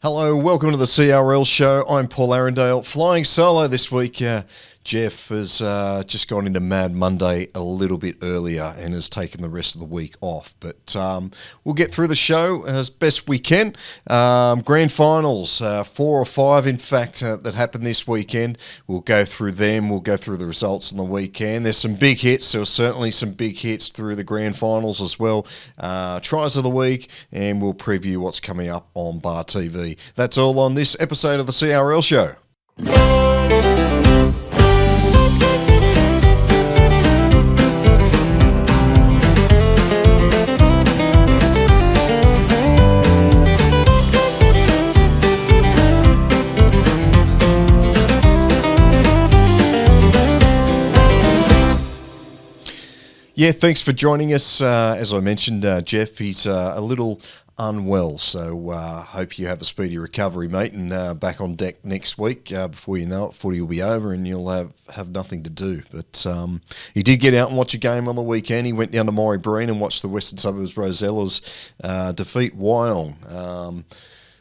Hello, welcome to the CRL Show. I'm Paul Arandale, flying solo this week. Jeff has just gone into Mad Monday a little bit earlier and has taken the rest of the week off. But we'll get through the show as best we can. Grand finals, 4 or 5 in fact, that happened this weekend. We'll go through them. We'll go through the results on the weekend. There's some big hits. There were certainly some big hits through the grand finals as well. Tries of the week, and we'll preview what's coming up on BarTV. That's all on this episode of the CRL Show. Yeah, thanks for joining us. As I mentioned, Jeff, he's a little unwell, so hope you have a speedy recovery, mate, and back on deck next week. Before you know it, footy will be over and you'll have nothing to do. But he did get out and watch a game on the weekend. He went down to Moree Boars and watched the Western Suburbs Rosellas defeat Wyong.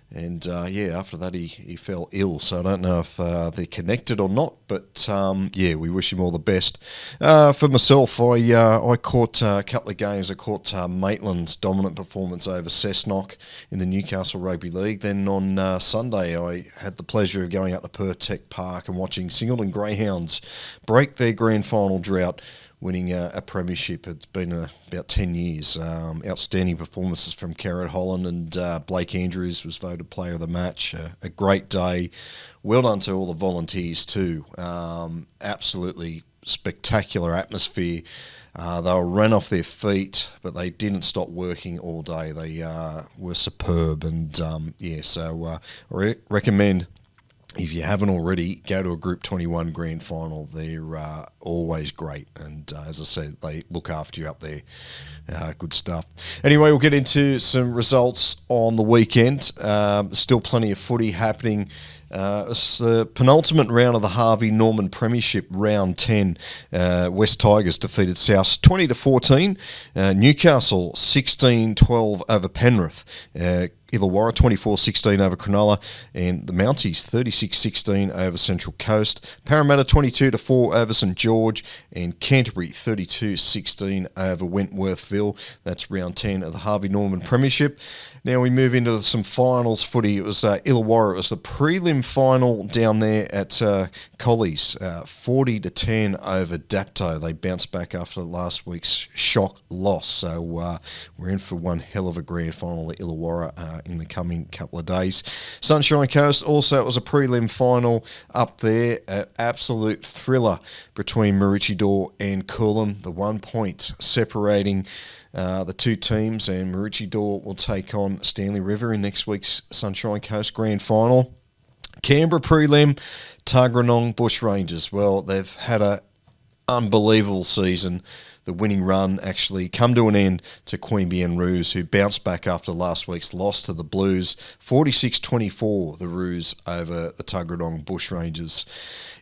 And after that he fell ill, so I don't know if they're connected or not, but we wish him all the best. For myself, I caught a couple of games. I caught Maitland's dominant performance over Cessnock in the Newcastle Rugby League. Then on Sunday I had the pleasure of going out to Perth Tech Park and watching Singleton Greyhounds break their grand final drought, winning a premiership. It's been about 10 years. Outstanding performances from Carrot Holland, and Blake Andrews was voted player of the match. A great day. Well done to all the volunteers too. Absolutely spectacular atmosphere. They were run off their feet, but they didn't stop working all day. They were superb, and I recommend, if you haven't already, go to a Group 21 grand final. They're always great. And as I said, they look after you up there. Good stuff. Anyway, we'll get into some results on the weekend. Still plenty of footy happening. It's the penultimate round of the Harvey Norman Premiership, round 10. West Tigers defeated South 20-14. Newcastle 16-12 over Penrith. Illawarra 24-16 over Cronulla, and the Mounties 36-16 over Central Coast. Parramatta 22-4 over St George, and Canterbury 32-16 over Wentworthville. That's round 10 of the Harvey Norman Premiership. Now we move into some finals footy. It was Illawarra. It was the prelim final down there at Collies, 40-10 over Dapto. They bounced back after last week's shock loss. So we're in for one hell of a grand final at Illawarra in the coming couple of days. Sunshine Coast also, it was a prelim final up there. An absolute thriller between Maroochydore and Coolum. The 1 point separating the two teams, and Maroochydore will take on Stanley River in next week's Sunshine Coast Grand Final. Canberra prelim, Tuggeranong Bushrangers. Well, they've had an unbelievable season. The winning run actually come to an end to Queanbeyan Roos, who bounced back after last week's loss to the Blues. 46-24, the Roos over the Tuggeranong Bushrangers.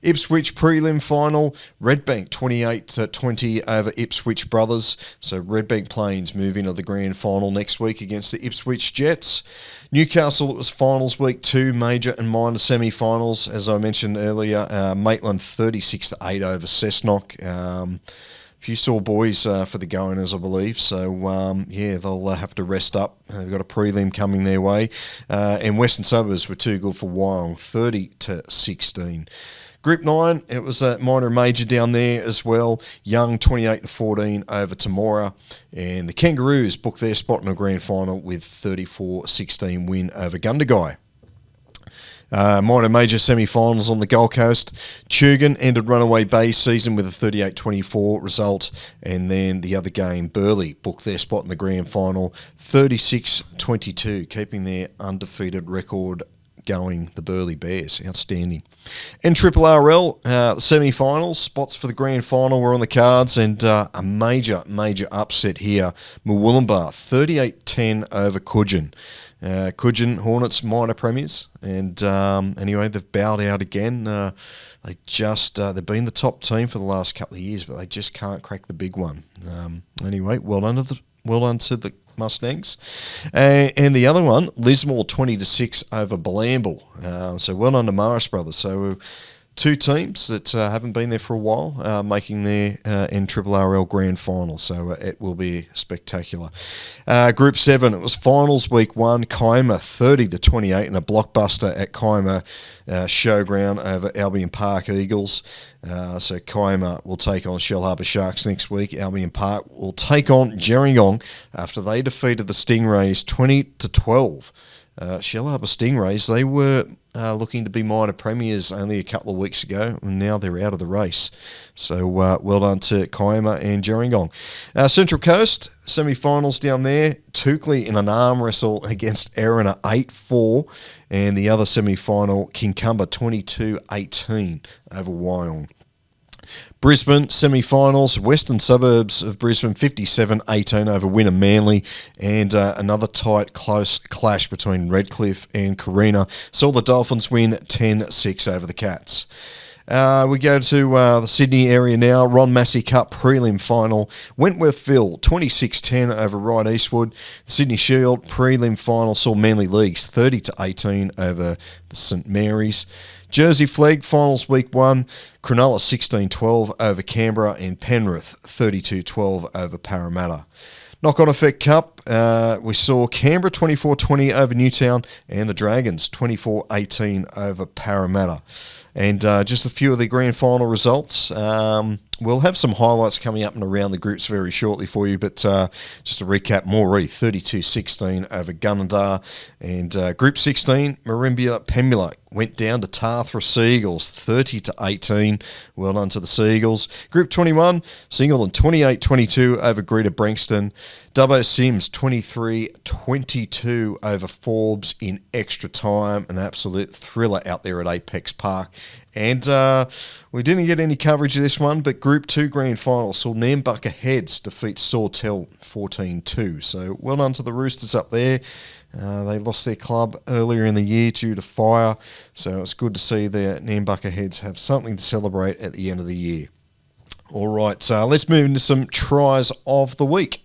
Ipswich prelim final, Redbank 28-20 over Ipswich Brothers. So Redbank Plains move into the grand final next week against the Ipswich Jets. Newcastle, it was finals week 2, major and minor semi-finals. As I mentioned earlier, Maitland 36-8 over Cessnock. Few sore boys for the goaners, I believe. So, they'll have to rest up. They've got a prelim coming their way. And Western Suburbs were too good for Wyong, 30-16. Group 9, it was a minor and major down there as well. Young 28-14 over Temora. And the Kangaroos booked their spot in a grand final with 34-16 win over Gundagai. Minor major semi-finals on the Gold Coast. Tugun ended Runaway Bay's season with a 38-24 result, and then the other game, Burleigh, booked their spot in the grand final, 36-22, keeping their undefeated record going, the Burleigh Bears. Outstanding. And Triple RL, the semi-finals, spots for the grand final were on the cards, and a major upset here. Murwillumbah, 38-10 over Coogin. Coogin Hornets minor premiers, and anyway, they've bowed out again. They've been the top team for the last couple of years, but they just can't crack the big one. Anyway, well done to the Mustangs. And the other one, Lismore 20-6 over Blamble. So well done to Morris Brothers. So two teams that haven't been there for a while, making their NRRL Grand Final. So it will be spectacular. Group 7, it was finals week 1. Kiama 30-28 in a blockbuster at Kiama Showground over Albion Park Eagles. So Kiama will take on Shell Harbour Sharks next week. Albion Park will take on Gerringong after they defeated the Stingrays 20-12. Shell Harbour Stingrays, they were looking to be minor premiers only a couple of weeks ago, and now they're out of the race. So well done to Kiama and Gerringong. Central Coast, semi-finals down there. Toukley in an arm wrestle against Erina 8-4, and the other semi-final, Kincumber 22-18 over Wyong. Brisbane semi-finals, Western Suburbs of Brisbane 57-18 over Wynnum Manly, and another tight, close clash between Redcliffe and Carina saw the Dolphins win 10-6 over the Cats. We go to the Sydney area now. Ron Massey Cup prelim final. Wentworthville 26-10 over Wright Eastwood. The Sydney Shield prelim final saw Manly Leagues 30-18 over the St Mary's. Jersey Flag finals week 1. Cronulla 16-12 over Canberra, and Penrith 32-12 over Parramatta. Knock-on effect cup, we saw Canberra 24-20 over Newtown, and the Dragons 24-18 over Parramatta. And just a few of the grand final results. We'll have some highlights coming up and around the groups very shortly for you, but just to recap, Moree 32-16 over Gunnedah, and Group 16, Merimbula Pemula went down to Tathra Seagulls 30-18. Well done to the Seagulls. Group 21, Singleton 28-22 over Greater Branxton. Dubbo CYMS 23-22 over Forbes in extra time. An absolute thriller out there at Apex Park. And we didn't get any coverage of this one, but Group 2 Grand Final saw Nambucca Heads defeat Sawtell 14-2. So well done to the Roosters up there. They lost their club earlier in the year due to fire, so it's good to see the Nambucca Heads have something to celebrate at the end of the year. All right, so let's move into some tries of the week.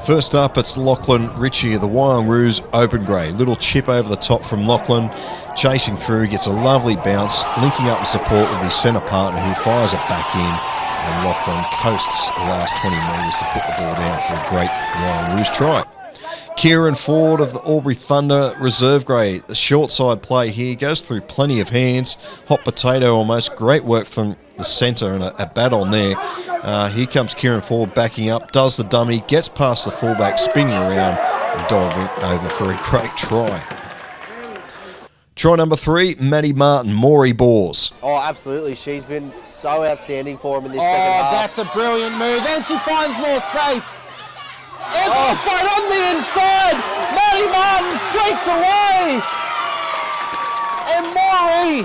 First up, it's Lachlan Ritchie of the Wyong Open Grade. Little chip over the top from Lachlan, chasing through, gets a lovely bounce, linking up in support with his centre partner who fires it back in, and Lachlan coasts the last 20 metres to put the ball down for a great Wyong try. Kieran Ford of the Albury Thunder Reserve Grade. The short side play here goes through plenty of hands. Hot potato almost. Great work from the centre and a bat on there. Here comes Kieran Ford backing up, does the dummy, gets past the fullback, spinning around and diving over for a great try. Try number 3, Maddie Martin, Moree Boars. Oh, absolutely. She's been so outstanding for him in this second half. That's a brilliant move. And she finds more space. Fight on the inside. Maddie Martin streaks away. And Moree,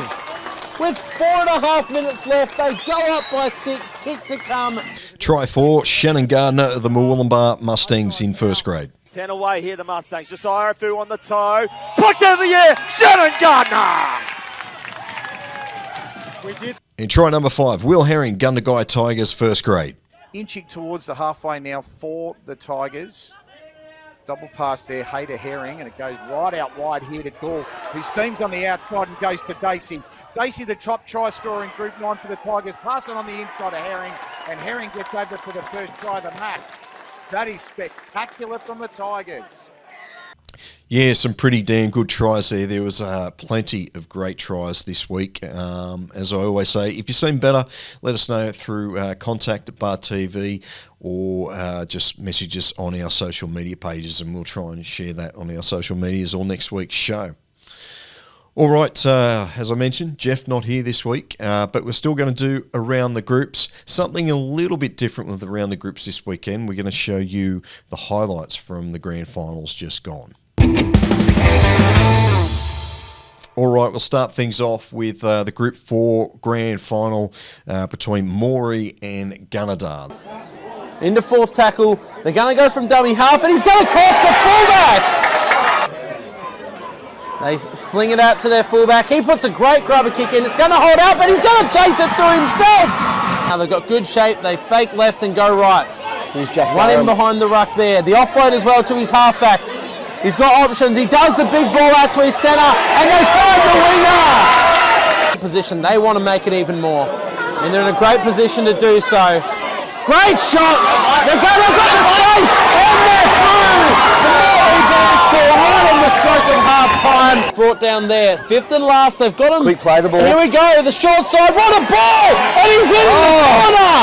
with 4.5 minutes left, they go up by 6. Kick to come. Try 4, Shannon Gardner of the Murwillumbah Mustangs in first grade. 10 away here, the Mustangs. Just Irafu on the toe. Plucked out of the air, Shannon Gardner! And try number 5, Will Herring, Gundagai Tigers first grade. Inching towards the halfway now for the Tigers. Double pass there, Hayter Herring, and it goes right out wide here to Gall, who steams on the outside and goes to Dacey. Dacey, the top try scorer in Group 9 for the Tigers, passed it on the inside to Herring, and Herring gets over for the first try of the match. That is spectacular from the Tigers. Yeah, some pretty damn good tries there. There was plenty of great tries this week. As I always say, if you've seen better, let us know through contact at BarTV or just message us on our social media pages, and we'll try and share that on our social medias or next week's show. All right, as I mentioned, Jeff not here this week, but we're still going to do Around the Groups. Something a little bit different with Around the Groups this weekend. We're going to show you the highlights from the grand finals just gone. All right, we'll start things off with the Group 4 grand final between Moree and Gunnedah. Into fourth tackle. They're going to go from dummy half, and he's going to cross the fullback. They fling it out to their fullback. He puts a great grubber kick in. It's going to hold out, but he's going to chase it through himself. Now they've got good shape. They fake left and go right. He's Jack Run in Durham. behind the ruck there. The offload as well to his halfback. He's got options. He does the big ball out to his centre, and they find the winger. Position. They want to make it even more, and they're in a great position to do so. Great shot. They're going to get the space, and they're through. The Moree Boars score right on the stroke of half time. Brought down there. Fifth and last. They've got him. Quick play the ball. Here we go. The short side. What a ball! And he's in the corner.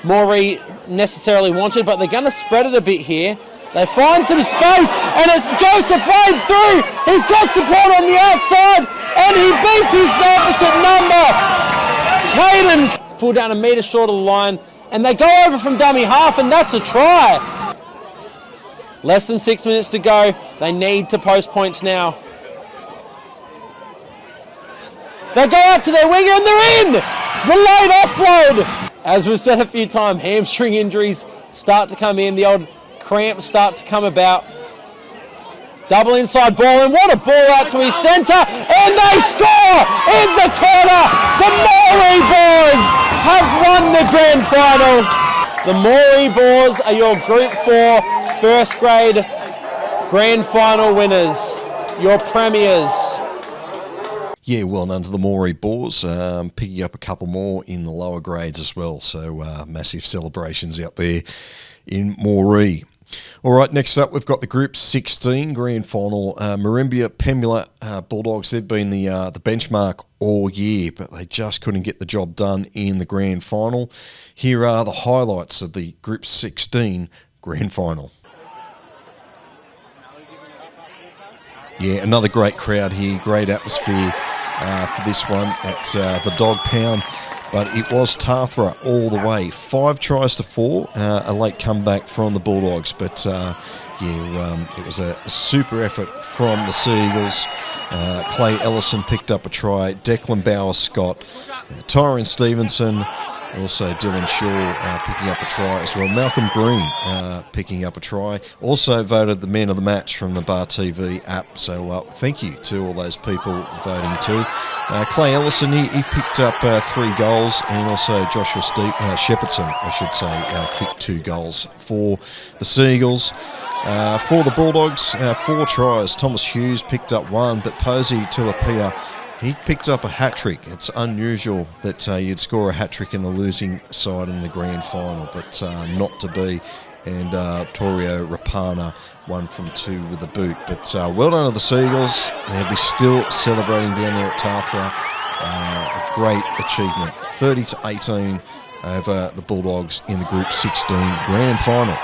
Moree necessarily wanted, but they're going to spread it a bit here. They find some space, and it's Joseph Wade through. He's got support on the outside, and he beats his opposite number. Caden's full down a metre short of the line, and they go over from dummy half, and that's a try. Less than 6 minutes to go. They need to post points now. They go out to their winger, and they're in! The late offload! As we've said a few times, hamstring injuries start to come in. The old cramps start to come about. Double inside ball, and what a ball out to his centre, and they score in the corner. The Moree Boars have won the grand final. The Moree Boars are your Group 4 first grade grand final winners, your premiers. Yeah, well done to the Moree Boars, picking up a couple more in the lower grades as well. So massive celebrations out there in Moree. All right, next up we've got the Group 16 grand final. Marimbia Pemula Bulldogs, they've been the benchmark all year, but they just couldn't get the job done in the grand final. Here are the highlights of the Group 16 grand final. Yeah, another great crowd here, great atmosphere for this one at the Dog Pound. But it was Tathra all the way. 5 tries to 4, a late comeback from the Bulldogs. But it was a super effort from the Seagulls. Clay Ellison picked up a try. Declan Bowers-Scott, Tyron Stevenson, also Dylan Shaw picking up a try as well. Malcolm Green picking up a try. Also voted the man of the match from the BarTV app. So thank you to all those people voting too. Clay Ellison, he picked up 3 goals, and also Joshua Shepardson, I should say, kicked 2 goals for the Seagulls. For the Bulldogs, 4 tries. Thomas Hughes picked up 1, but Posey Tilapia, he picked up a hat-trick. It's unusual that you'd score a hat-trick in a losing side in the grand final, but not to be. And Torio Rapana, 1 from 2 with a boot. But well done to the Seagulls. They'll be still celebrating down there at Tathra. A great achievement. 30-18 over the Bulldogs in the Group 16 grand final.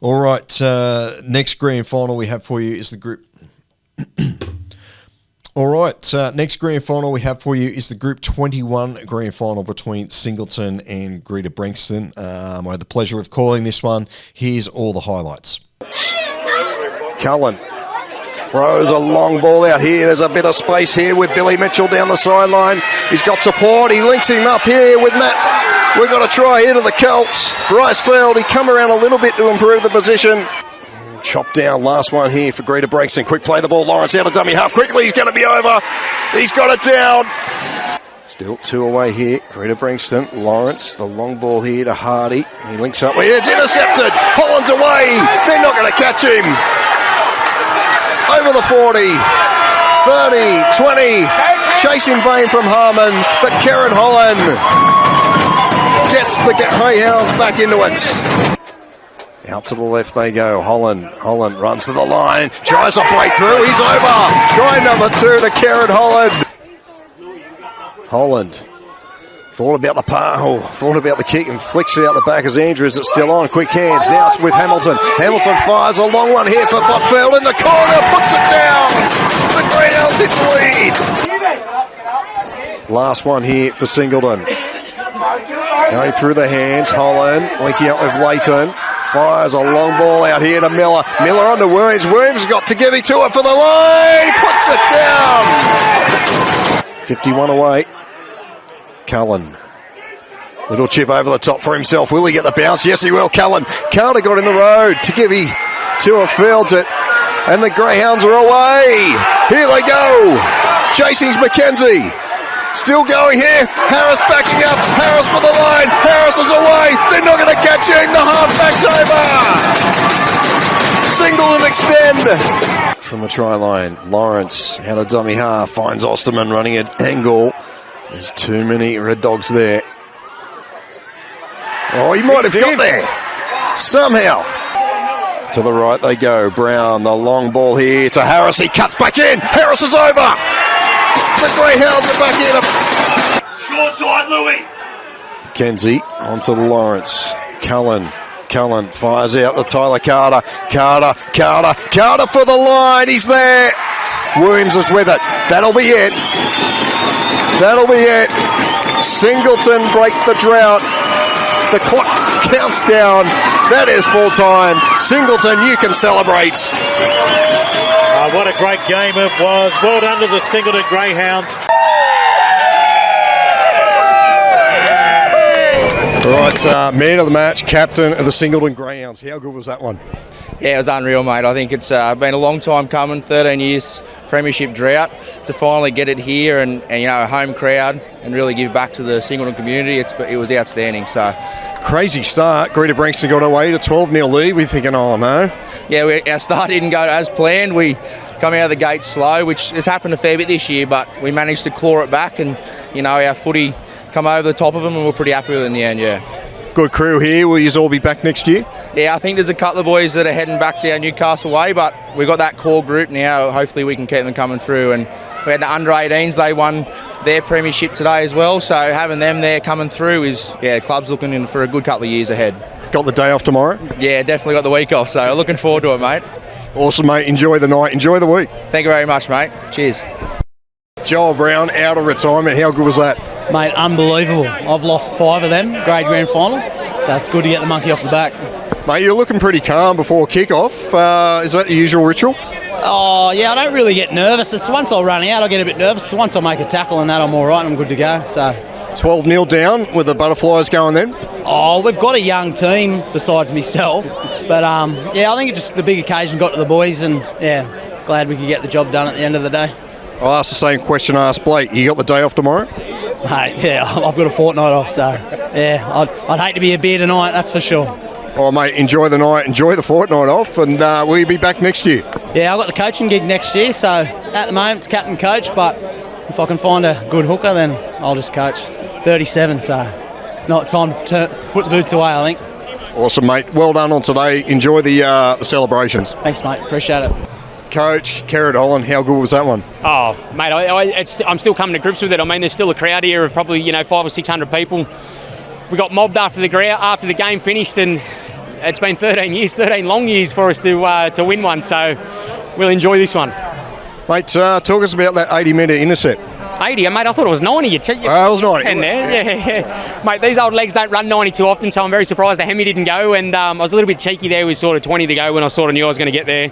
All right, next grand final we have for you is the Group... All right, next grand final we have for you is the Group 21 grand final between Singleton and Greta Branxton. I had the pleasure of calling this one. Here's all the highlights. Cullen throws a long ball out here. There's a bit of space here with Billy Mitchell down the sideline. He's got support. He links him up here with Matt. We've got a try here to the Colts. Bryce Field, he come around a little bit to improve the position. Chop down, last one here for Greta Branxton. Quick play the ball, Lawrence out of dummy half. Quickly, he's going to be over. He's got it down. Still 2 away here. Greta Branxton, Lawrence, the long ball here to Hardy. He links up. It's intercepted. Holland's away. They're not going to catch him. Over the 40. 30, 20. Chasing vain from Harmon, but Karen Holland gets the Greyhounds back into it. Out to the left they go. Holland runs to the line. Tries a breakthrough. He's over. Try number 2 to Karen Holland. Holland thought about the kick and flicks it out the back as Andrews. It's still on. Quick hands. Now it's with Hamilton. Hamilton fires a long one here for Botfield in the corner. Puts it down. The Greyhounds hit the lead. Last one here for Singleton. Going through the hands. Holland linking up with Leighton. Fires a long ball out here to Miller. Miller on to Williams. Williams got to give it to it for the line. Puts it down. 51 away. Cullen. Little chip over the top for himself. Will he get the bounce? Yes, he will. Cullen. Carter got in the road. Tigivy fields it. And the Greyhounds are away. Here they go. Chasing's McKenzie. Still going here. Harris backing up. Harris for the line. Harris is away. They're not going to catch him. The halfback's over. Singleton extend. From the try line, Lawrence out of dummy half finds Osterman running at angle. There's too many Red Dogs there. Oh, he might have got there somehow. To the right they go. Brown, the long ball here to Harris. He cuts back in. Harris is over. The Greyhounds are back in. Short side, Louis. Kenzie onto Lawrence. Cullen fires out to Tyler Carter. Carter for the line. He's there. Williams is with it. That'll be it. Singleton break the drought. The clock counts down. That is full time. Singleton, you can celebrate. What a great game it was. Well done to the Singleton Greyhounds. All right, man of the match, captain of the Singleton Greyhounds. How good was that one? Yeah, it was unreal, mate. I think it's been a long time coming, 13 years premiership drought, to finally get it here and you know, a home crowd and really give back to the Singleton community. It was outstanding. So crazy start. Greta Brankston got away to 12-0 lead. We're thinking, oh no. Yeah, our start didn't go as planned. We come out of the gate slow, which has happened a fair bit this year, but we managed to claw it back and, you know, our footy come over the top of them and we're pretty happy with it in the end, yeah. Good crew here. Will you all be back next year? Yeah, I think there's a couple of boys that are heading back down Newcastle way, but we've got that core group now. Hopefully we can keep them coming through. And we had the under-18s. They won their premiership today as well. So having them there coming through is, yeah, the club's looking in for a good couple of years ahead. Got the day off tomorrow? Yeah, definitely got the week off. So looking forward to it, mate. Awesome, mate. Enjoy the night. Enjoy the week. Thank you very much, mate. Cheers. Joel Brown out of retirement. How good was that? Mate, unbelievable. I've lost 5 of them, grade grand finals, so it's good to get the monkey off the back. Mate, you're looking pretty calm before kick-off. Is that the usual ritual? Oh, yeah, I don't really get nervous. It's once I run out, I get a bit nervous, but once I make a tackle and that, I'm all right and I'm good to go. So 12-0 down with the Butterflies going then? Oh, we've got a young team besides myself, but yeah, I think it's just the big occasion got to the boys and, yeah, glad we could get the job done at the end of the day. I'll ask the same question I asked Blake. You got the day off tomorrow? Mate, yeah, I've got a fortnight off, so yeah, I'd hate to be a beer tonight, that's for sure. Oh, mate, enjoy the night, enjoy the fortnight off, and will you be back next year? Yeah, I've got the coaching gig next year, so at the moment it's captain coach, but if I can find a good hooker, then I'll just coach. 37, so it's not time to put the boots away, I think. Awesome, mate. Well done on today. Enjoy the celebrations. Thanks, mate. Appreciate it. Coach, Kerrod Holland, how good was that one? Oh, mate, I'm still coming to grips with it. I mean, there's still a crowd here of probably, 500 or 600 people. We got mobbed after the game finished, and it's been 13 long years for us to win one. So we'll enjoy this one. Mate, talk us about that 80-metre intercept. 80, mate, I thought it was 90. It was 90. 10 there. Yeah. Mate, these old legs don't run 90 too often, so I'm very surprised the Hemi didn't go. And I was a little bit cheeky there with sort of 20 to go when I sort of knew I was going to get there.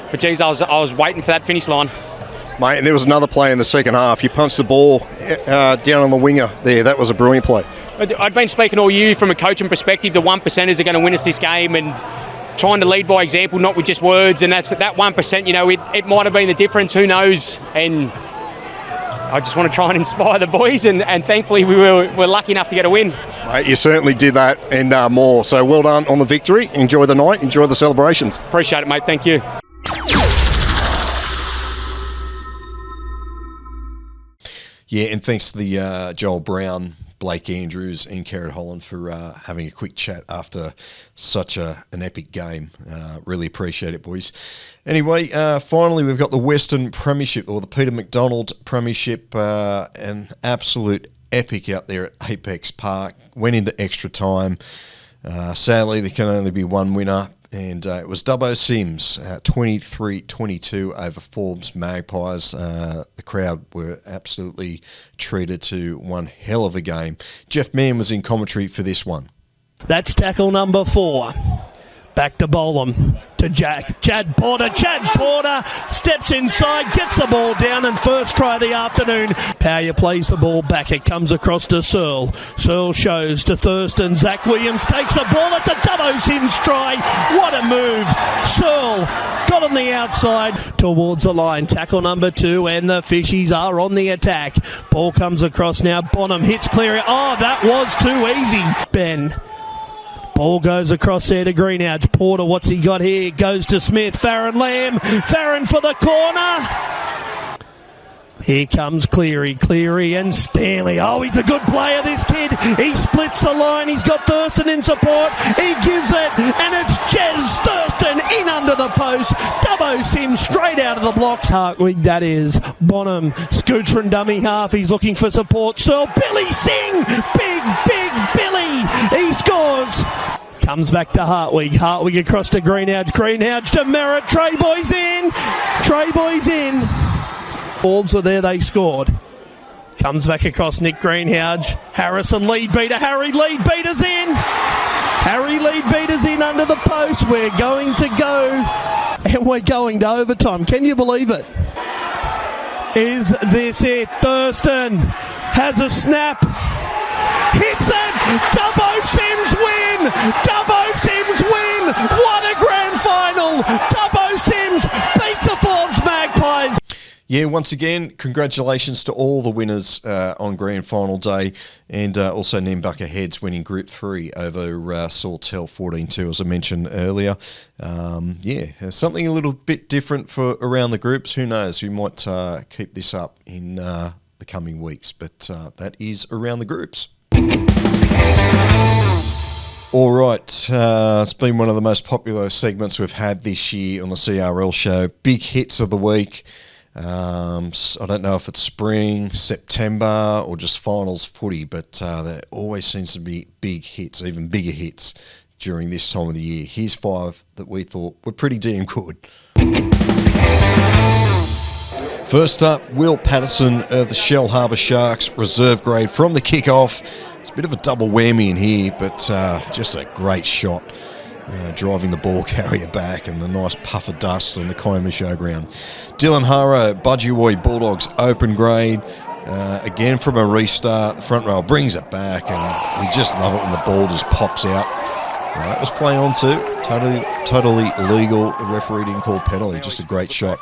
But geez, I was waiting for that finish line. Mate, and there was another play in the second half. You punched the ball down on the winger there. That was a brilliant play. I'd been speaking all year from a coaching perspective. The 1%ers are going to win us this game, and trying to lead by example, not with just words. And that's that 1%. It might have been the difference. Who knows? And I just want to try and inspire the boys, and thankfully we were lucky enough to get a win. Mate, you certainly did that and more. So well done on the victory. Enjoy the night. Enjoy the celebrations. Appreciate it, mate. Thank you. Yeah, and thanks to the Joel Brown, Blake Andrews and Kerrod Holland for having a quick chat after such an epic game. Really appreciate it, boys. Anyway, finally we've got the Western Premiership, or the Peter McDonald Premiership, an absolute epic out there at Apex Park. Went into extra time. Sadly, there can only be one winner. And it was Dubbo CYMS, 23-22 over Forbes Magpies. The crowd were absolutely treated to one hell of a game. Jeff Mann was in commentary for this one. That's tackle number 4. Back to Bolam, to Chad Porter. Chad Porter steps inside, gets the ball down, and first try of the afternoon. Power plays the ball back. It comes across to Searle. Searle shows to Thurston. Zach Williams takes the ball. It's a Dubbo CYMS try. What a move. Searle got on the outside towards the line. Tackle number 2, and the Fishies are on the attack. Ball comes across now. Bonham hits clear. Oh, that was too easy. Ben. Ball goes across there to Greenhounds. Porter, what's he got here? Goes to Smith. Farron Lamb. Farron for the corner. Here comes Cleary and Stanley. Oh, he's a good player, this kid. He splits the line. He's got Thurston in support. He gives it, and it's Jez Thurston in under the post. Dubbo CYMS straight out of the blocks. Hartwig, that is. Bonham scoots from dummy half. He's looking for support. So Billy Singh. Big Billy. He scores. Comes back to Hartwig. Hartwig across to Greenhounds. Greenhounds to Merritt. Treyboy's in. Wolves are there, they scored. Comes back across Nick Greenhouse. Harrison lead beater. Harry lead beater's in. Harry lead beater's in under the post. We're going to go, and we're going to overtime. Can you believe it? Is this it? Thurston has a snap. Hits it. Dubbo CYMS win. Dubbo CYMS win. What a grand final. Dubbo CYMS beat the Forbes Magpies. Yeah, once again, congratulations to all the winners on Grand Final Day, and also Nambucca Heads winning Group 3 over Sawtell 14-2, as I mentioned earlier. Something a little bit different for around the groups. Who knows? We might keep this up in the coming weeks, but that is around the groups. All right, it's been one of the most popular segments we've had this year on the CRL Show. Big hits of the week. I don't know if it's spring, September, or just finals footy, but there always seems to be big hits, even bigger hits during this time of the year. Here's 5 that we thought were pretty damn good. First up, Will Patterson of the Shell Harbour Sharks, reserve grade from the kickoff. It's a bit of a double whammy in here, but just a great shot. Driving the ball carrier back, and a nice puff of dust on the Kiama Showground. Dylan Haro, Budgie Bulldogs, open grade. Again from a restart. The front row brings it back, and we just love it when the ball just pops out. That was play on too. Totally legal. The referee didn't call penalty. Just a great shot.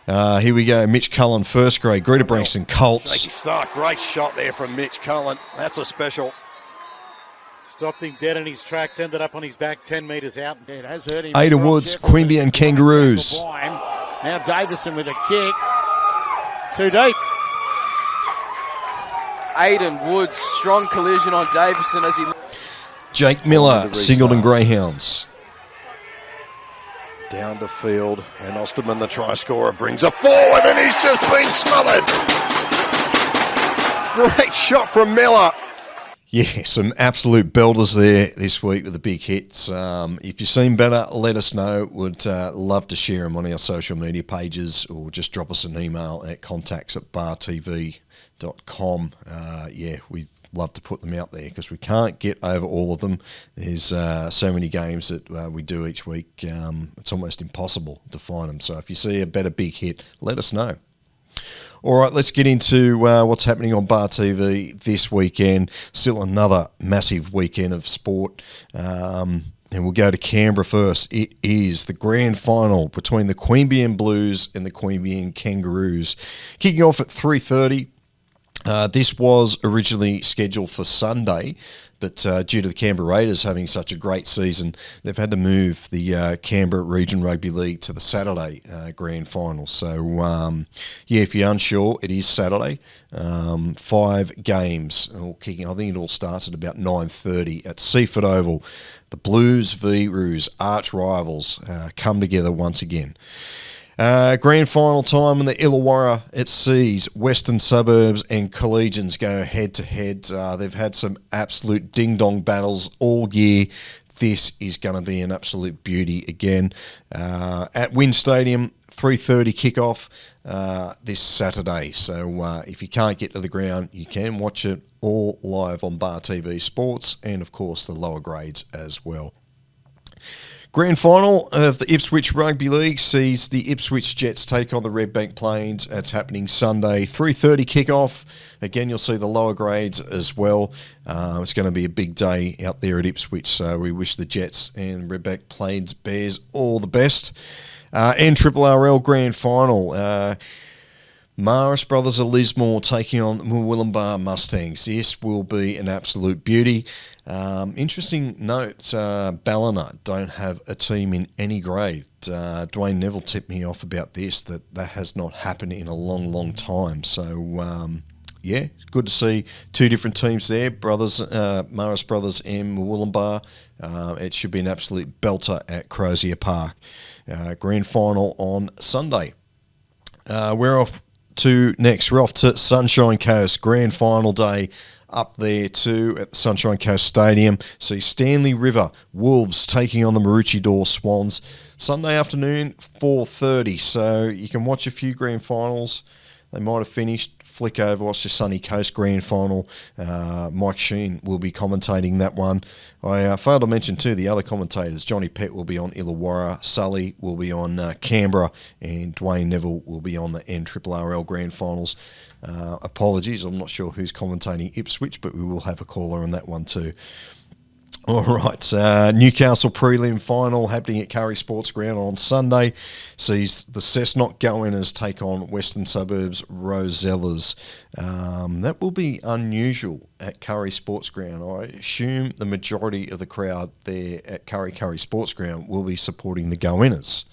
Here we go. Mitch Cullen, first grade. Greta Brankston Colts. Shaky start. Great shot there from Mitch Cullen. That's a special. Stopped him dead in his tracks, ended up on his back 10 metres out. It has hurt him. Ada Woods, Queanbeyan Kangaroos. Now Davison with a kick. Too deep. Aiden Woods, strong collision on Davison as he... Jake Miller, Singleton Greyhounds. Down to field, and Osterman, the try scorer, brings it forward, and he's just been smothered. Great shot from Miller. Yeah, some absolute belters there this week with the big hits. If you've seen better, let us know. Would love to share them on our social media pages, or just drop us an email at contacts@bartv.com. We'd love to put them out there because we can't get over all of them. There's so many games that we do each week. It's almost impossible to find them. So if you see a better big hit, let us know. All right, let's get into what's happening on BarTV this weekend. Still another massive weekend of sport. And we'll go to Canberra first. It is the grand final between the Queanbeyan Blues and the Queanbeyan Kangaroos. Kicking off at 3:30. This was originally scheduled for Sunday, but due to the Canberra Raiders having such a great season, they've had to move the Canberra Region Rugby League to the Saturday grand final. So, if you're unsure, it is Saturday. 5 games all kicking. I think it all starts at about 9:30 at Seaford Oval. The Blues v Roos, arch rivals, come together once again. Grand final time in the Illawarra. It sees Western Suburbs and Collegians go head-to-head. They've had some absolute ding-dong battles all year. This is going to be an absolute beauty again. At Wynn Stadium, 3:30 kickoff this Saturday. So if you can't get to the ground, you can watch it all live on BarTV Sports and, of course, the lower grades as well. Grand final of the Ipswich Rugby League sees the Ipswich Jets take on the Redbank Plains. It's happening Sunday, 3:30 kickoff. Again, you'll see the lower grades as well. It's going to be a big day out there at Ipswich, so we wish the Jets and Redbank Plains Bears all the best. And RRL Grand Final. Maris Brothers of Lismore taking on the Willumbar Mustangs. This will be an absolute beauty. Interesting note, Ballina don't have a team in any grade. Dwayne Neville tipped me off about this, that has not happened in a long, long time. So, yeah, good to see two different teams there, Maris Brothers and Willumbar. It should be an absolute belter at Crozier Park. Grand final on Sunday. We're off to next. We're off to Sunshine Coast. Grand final day up there too at the Sunshine Coast Stadium. See Stanley River Wolves taking on the Maroochydore Swans. Sunday afternoon, 4:30. So you can watch a few grand finals. They might have finished. Flick over, watch the Sunny Coast Grand Final. Mike Sheen will be commentating that one. I failed to mention too the other commentators. Johnny Pett will be on Illawarra, Sully will be on Canberra, and Dwayne Neville will be on the NRRL Grand Finals. Apologies, I'm not sure who's commentating Ipswich, but we will have a caller on that one too. All right, Newcastle prelim final happening at Curry Sports Ground on Sunday sees the Cessnock Go-Winners take on Western Suburbs Rosellas. That will be unusual at Curry Sports Ground. I assume the majority of the crowd there at Curry Sports Ground will be supporting the Go-Winners.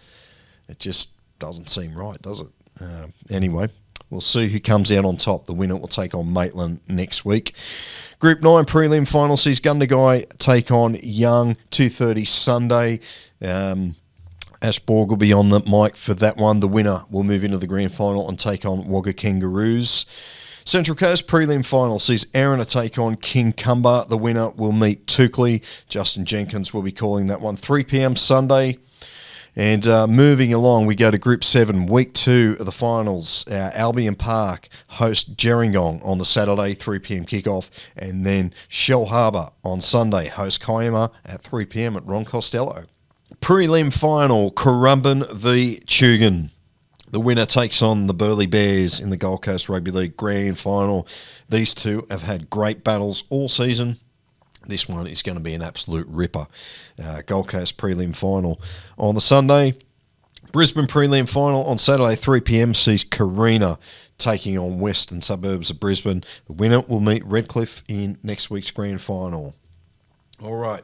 It just doesn't seem right, does it? Anyway, we'll see who comes out on top. The winner will take on Maitland next week. Group 9 prelim final sees Gundagai take on Young, 2:30 Sunday. Ash Borg will be on the mic for that one. The winner will move into the grand final and take on Wagga Kangaroos. Central Coast prelim final sees Arana take on King Cumber. The winner will meet Toukley. Justin Jenkins will be calling that one. 3 p.m. Sunday. And moving along, we go to Group 7, Week 2 of the finals. Albion Park host Gerringong on the Saturday, 3 p.m. kickoff. And then Shell Harbour on Sunday host Kiama at 3 p.m. at Ron Costello. Prelim final, Currumbin v Tugun. The winner takes on the Burleigh Bears in the Gold Coast Rugby League Grand Final. These two have had great battles all season. This one is going to be an absolute ripper. Gold Coast prelim final on the Sunday. Brisbane prelim final on Saturday, 3 p.m. sees Carina taking on Western Suburbs of Brisbane. The winner will meet Redcliffe in next week's grand final. All right,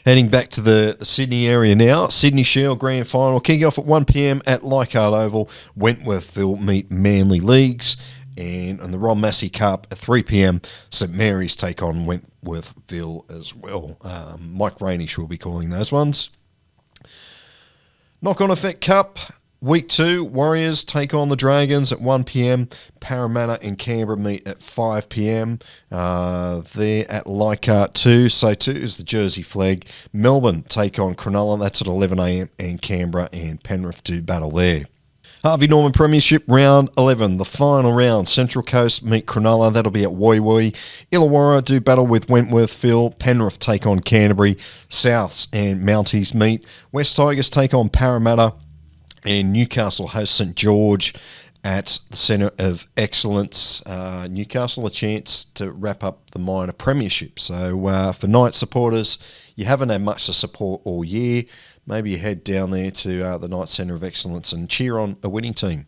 heading back to the Sydney area now. Sydney Shield grand final kicking off at 1 p.m. at Leichhardt Oval. Wentworthville meet Manly Leagues. And on the Ron Massey Cup at 3 p.m, St Mary's take on Wentworthville as well. Mike Rainish will be calling those ones. Knock-on effect Cup, Week 2, Warriors take on the Dragons at 1 p.m. Parramatta and Canberra meet at 5 p.m. There at Leichhardt 2, so too is the Jersey Flag. Melbourne take on Cronulla, that's at 11 a.m. And Canberra and Penrith do battle there. Harvey Norman Premiership Round 11, the final round. Central Coast meet Cronulla, that'll be at Woy Woy. Illawarra do battle with Wentworthville. Penrith take on Canterbury. Souths and Mounties meet. West Tigers take on Parramatta. And Newcastle host St George at the Centre of Excellence. Newcastle a chance to wrap up the minor premiership. So for Knights supporters, you haven't had much to support all year. Maybe you head down there to the Knights Centre of Excellence and cheer on a winning team.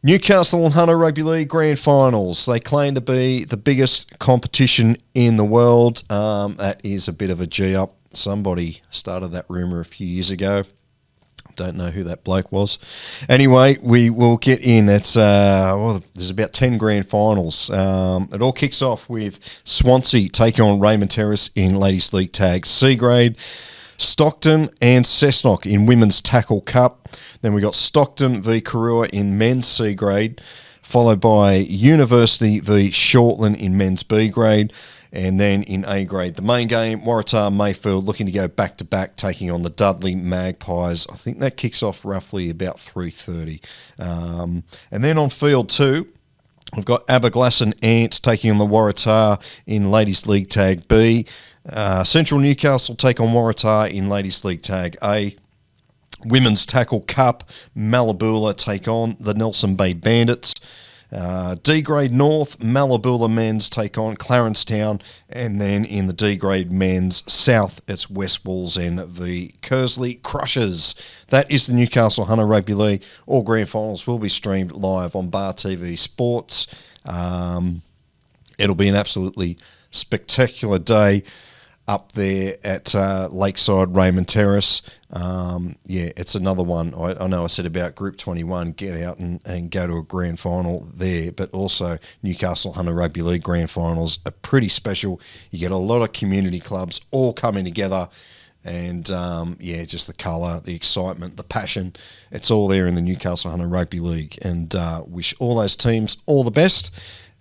Newcastle and Hunter Rugby League Grand Finals. They claim to be the biggest competition in the world. That is a bit of a G-up. Somebody started that rumour a few years ago. Don't know who that bloke was. Anyway, we will get in. It's there's about 10 grand finals. It all kicks off with Swansea taking on Raymond Terrace in Ladies League Tag C grade. Stockton and Cessnock in Women's Tackle Cup. Then we got Stockton v Karua in Men's C grade, followed by University v Shortland in Men's B grade. And then in A grade, the main game, Waratah Mayfield looking to go back-to-back, taking on the Dudley Magpies. I think that kicks off roughly about 3:30. And then on field 2, we've got Aberglass and Ants taking on the Waratah in Ladies League Tag B. Central Newcastle take on Waratah in Ladies League Tag A. Women's Tackle Cup, Malabula take on the Nelson Bay Bandits. D grade North, Malabula men's take on Clarence Town, and then in the D grade men's South, it's West Wallsend v Kersley Crushers. That is the Newcastle Hunter Rugby League. All grand finals will be streamed live on BarTV Sports. It'll be an absolutely spectacular day up there at Lakeside Raymond Terrace. It's another one. I know I said about Group 21, get out and go to a grand final there, but also Newcastle Hunter Rugby League grand finals are pretty special. You get a lot of community clubs all coming together, and just the colour, the excitement, the passion, it's all there in the Newcastle Hunter Rugby League, and wish all those teams all the best.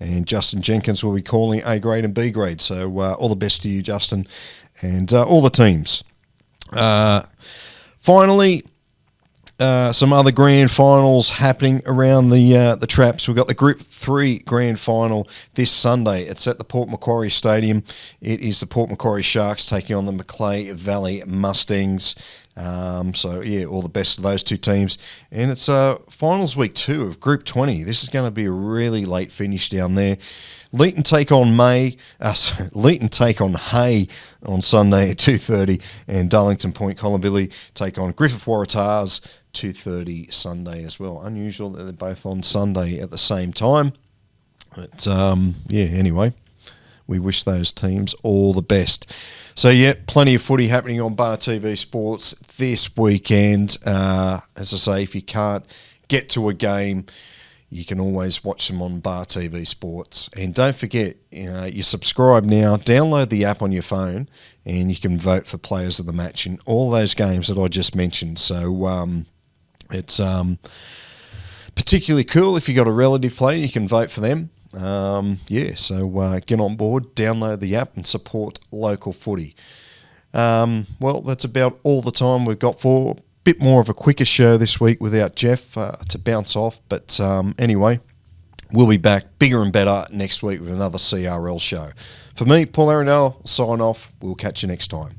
And Justin Jenkins will be calling A grade and B grade. So all the best to you, Justin, and all the teams. Finally, some other grand finals happening around the traps. We've got the Group 3 grand final this Sunday. It's at the Port Macquarie Stadium. It is the Port Macquarie Sharks taking on the Macleay Valley Mustangs. All the best to those two teams. And it's finals week 2 of Group 20. This is going to be a really late finish down there. Leeton take on Hay on Sunday at 2:30, and Darlington Point Columbilla take on Griffith Waratahs 2:30 Sunday as well. Unusual that they're both on Sunday at the same time. But anyway, we wish those teams all the best. So, plenty of footy happening on BarTV Sports this weekend. As I say, if you can't get to a game, you can always watch them on BarTV Sports. And don't forget, you subscribe now, download the app on your phone, and you can vote for players of the match in all those games that I just mentioned. So it's particularly cool if you've got a relative player, you can vote for them. So get on board, download the app and support local footy. That's about all the time we've got for a bit more of a quicker show this week without Jeff to bounce off. But anyway, we'll be back bigger and better next week with another CRL show. For me, Paul Arandale, sign off. We'll catch you next time.